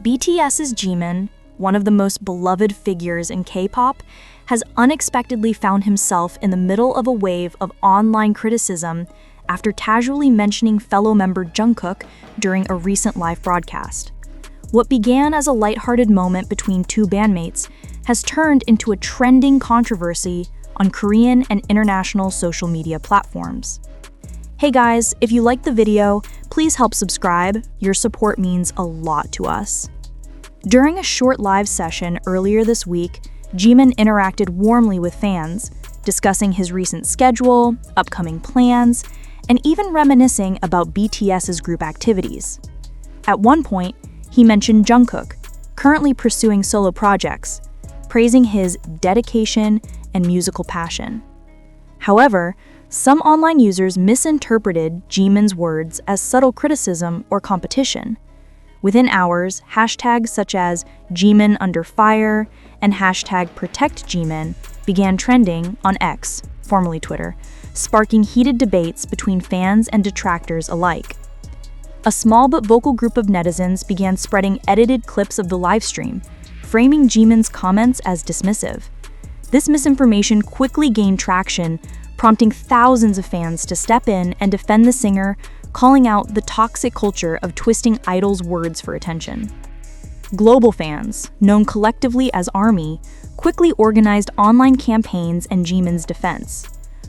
BTS's Jimin, one of the most beloved figures in K-pop, has unexpectedly found himself in the middle of a wave of online criticism after casually mentioning fellow member Jungkook during a recent live broadcast. What began as a lighthearted moment between two bandmates has turned into a trending controversy on Korean and international social media platforms. Hey guys, if you liked the video, please help subscribe. Your support means a lot to us. During a short live session earlier this week, Jimin interacted warmly with fans, discussing his recent schedule, upcoming plans, and even reminiscing about BTS's group activities. At one point, he mentioned Jungkook, currently pursuing solo projects, praising his dedication and musical passion. However, some online users misinterpreted Jimin's words as subtle criticism or competition. Within hours, hashtags such as Jimin under fire and hashtag #ProtectJimin began trending on X, formerly Twitter, sparking heated debates between fans and detractors alike. A small but vocal group of netizens began spreading edited clips of the livestream, framing Jimin's comments as dismissive. This misinformation quickly gained traction, prompting thousands of fans to step in and defend the singer, calling out the toxic culture of twisting idols' words for attention. Global fans, known collectively as ARMY, quickly organized online campaigns in Jimin's defense.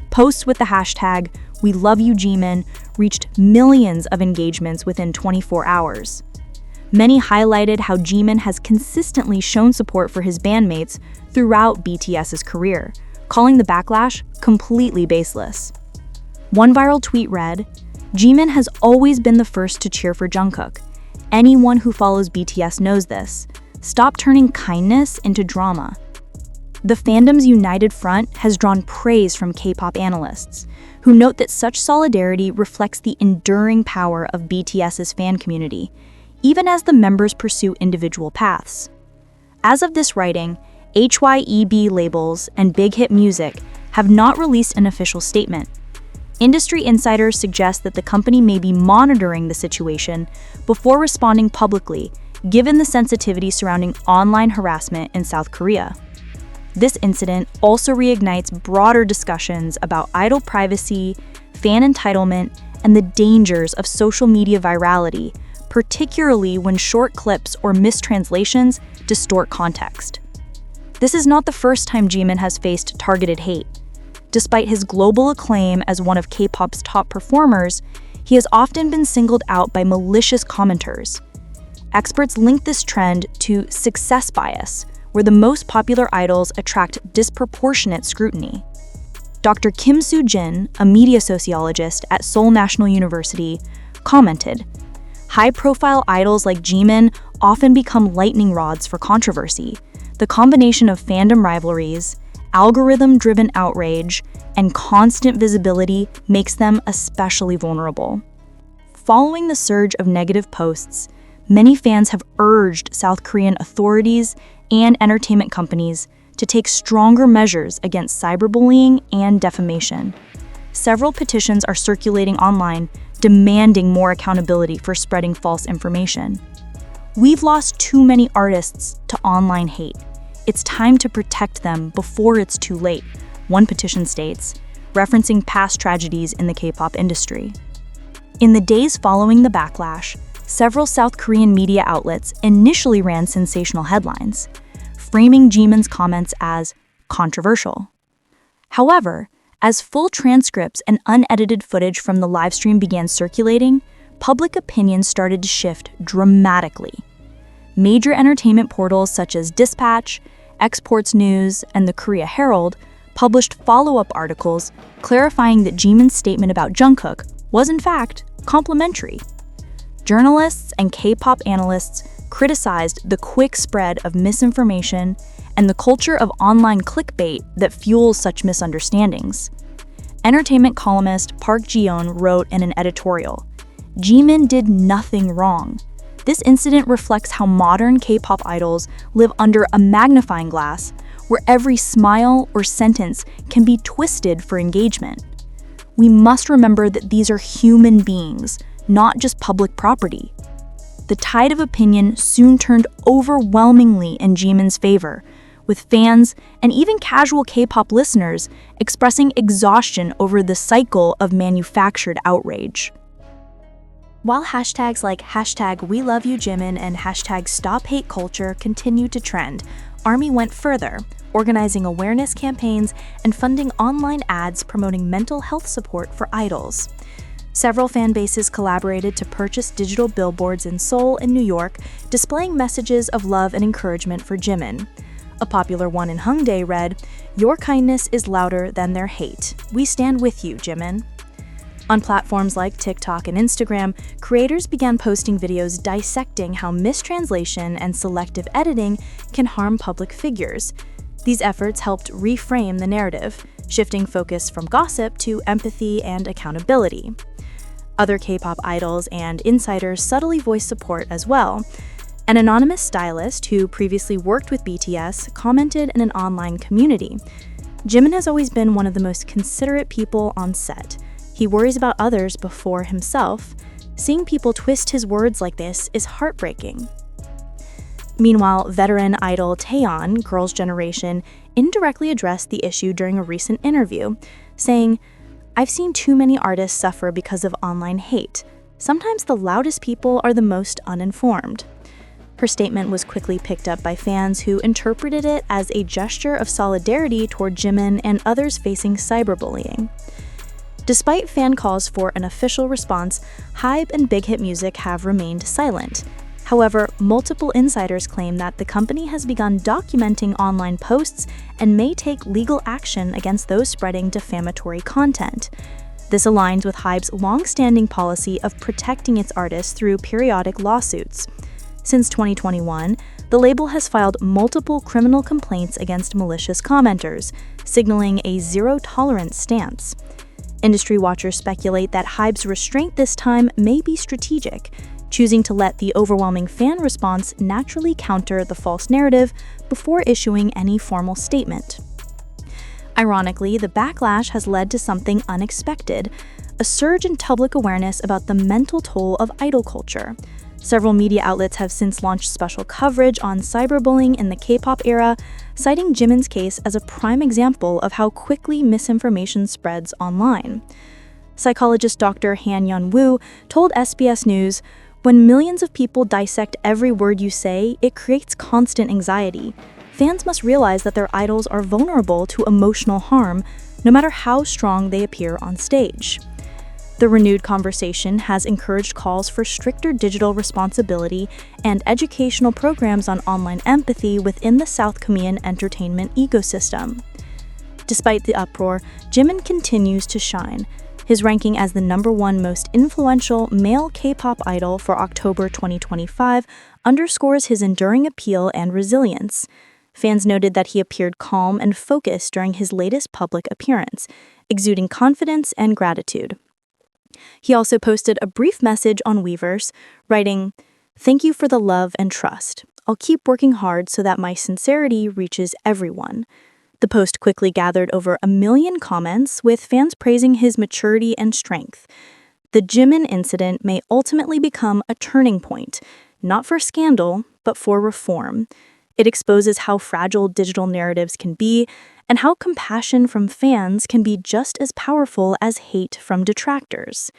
Posts with the hashtag #WeLoveYouJimin reached millions of engagements within 24 hours. Many highlighted how Jimin has consistently shown support for his bandmates throughout BTS's career, calling the backlash completely baseless. One viral tweet read, "Jimin has always been the first to cheer for Jungkook. Anyone who follows BTS knows this. Stop turning kindness into drama." The fandom's united front has drawn praise from K-pop analysts, who note that such solidarity reflects the enduring power of BTS's fan community, even as the members pursue individual paths. As of this writing, HYEB labels and Big Hit Music have not released an official statement. Industry insiders suggest that the company may be monitoring the situation before responding publicly, given the sensitivity surrounding online harassment in South Korea. This incident also reignites broader discussions about idol privacy, fan entitlement, and the dangers of social media virality, particularly when short clips or mistranslations distort context. This is not the first time Jimin has faced targeted hate. Despite his global acclaim as one of K-pop's top performers, he has often been singled out by malicious commenters. Experts link this trend to success bias, where the most popular idols attract disproportionate scrutiny. Dr. Kim Soo-jin, a media sociologist at Seoul National University, commented, "High-profile idols like Jimin often become lightning rods for controversy. The combination of fandom rivalries, algorithm-driven outrage, and constant visibility makes them especially vulnerable." Following the surge of negative posts, many fans have urged South Korean authorities and entertainment companies to take stronger measures against cyberbullying and defamation. Several petitions are circulating online, demanding more accountability for spreading false information. "We've lost too many artists to online hate. It's time to protect them before it's too late," one petition states, referencing past tragedies in the K-pop industry. In the days following the backlash, several South Korean media outlets initially ran sensational headlines, framing Jimin's comments as controversial. However, as full transcripts and unedited footage from the livestream began circulating, public opinion started to shift dramatically. Major entertainment portals such as Dispatch, Exports News, and the Korea Herald published follow-up articles clarifying that Jimin's statement about Jungkook was in fact complimentary. Journalists and K-pop analysts criticized the quick spread of misinformation and the culture of online clickbait that fuels such misunderstandings. Entertainment columnist Park Ji-yeon wrote in an editorial, "Jimin did nothing wrong. This incident reflects how modern K-pop idols live under a magnifying glass where every smile or sentence can be twisted for engagement. We must remember that these are human beings, not just public property." The tide of opinion soon turned overwhelmingly in Jimin's favor, with fans and even casual K-pop listeners expressing exhaustion over the cycle of manufactured outrage. While hashtags like #WeLoveYouJimin and #StopHateCulture continued to trend, ARMY went further, organizing awareness campaigns and funding online ads promoting mental health support for idols. Several fan bases collaborated to purchase digital billboards in Seoul and New York, displaying messages of love and encouragement for Jimin. A popular one in Hongdae read, "Your kindness is louder than their hate. We stand with you, Jimin." On platforms like TikTok and Instagram, creators began posting videos dissecting how mistranslation and selective editing can harm public figures. These efforts helped reframe the narrative, shifting focus from gossip to empathy and accountability. Other K-pop idols and insiders subtly voiced support as well. An anonymous stylist who previously worked with BTS commented in an online community, "Jimin has always been one of the most considerate people on set. He worries about others before himself. Seeing people twist his words like this is heartbreaking." Meanwhile, veteran idol Taehyung, Girls' Generation, indirectly addressed the issue during a recent interview, saying, "I've seen too many artists suffer because of online hate. Sometimes the loudest people are the most uninformed." Her statement was quickly picked up by fans who interpreted it as a gesture of solidarity toward Jimin and others facing cyberbullying. Despite fan calls for an official response, HYBE and Big Hit Music have remained silent. However, multiple insiders claim that the company has begun documenting online posts and may take legal action against those spreading defamatory content. This aligns with HYBE's long-standing policy of protecting its artists through periodic lawsuits. Since 2021, the label has filed multiple criminal complaints against malicious commenters, signaling a zero-tolerance stance. Industry watchers speculate that HYBE's restraint this time may be strategic, choosing to let the overwhelming fan response naturally counter the false narrative before issuing any formal statement. Ironically, the backlash has led to something unexpected, a surge in public awareness about the mental toll of idol culture. Several media outlets have since launched special coverage on cyberbullying in the K-pop era, citing Jimin's case as a prime example of how quickly misinformation spreads online. Psychologist Dr. Han-Yeon Woo told SBS News, "When millions of people dissect every word you say, it creates constant anxiety. Fans must realize that their idols are vulnerable to emotional harm, no matter how strong they appear on stage." The renewed conversation has encouraged calls for stricter digital responsibility and educational programs on online empathy within the South Korean entertainment ecosystem. Despite the uproar, Jimin continues to shine. His ranking as the #1 most influential male K-pop idol for October 2025 underscores his enduring appeal and resilience. Fans noted that he appeared calm and focused during his latest public appearance, exuding confidence and gratitude. He also posted a brief message on Weverse, writing, "Thank you for the love and trust. I'll keep working hard so that my sincerity reaches everyone." The post quickly gathered over 1 million comments, with fans praising his maturity and strength. The Jimin incident may ultimately become a turning point, not for scandal, but for reform. It exposes how fragile digital narratives can be and how compassion from fans can be just as powerful as hate from detractors.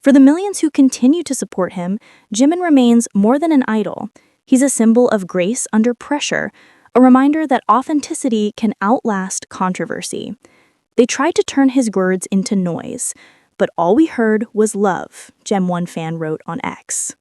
For the millions who continue to support him, Jimin remains more than an idol. He's a symbol of grace under pressure, a reminder that authenticity can outlast controversy. They tried to turn his words into noise, but all we heard was love, Gem1 fan wrote on X.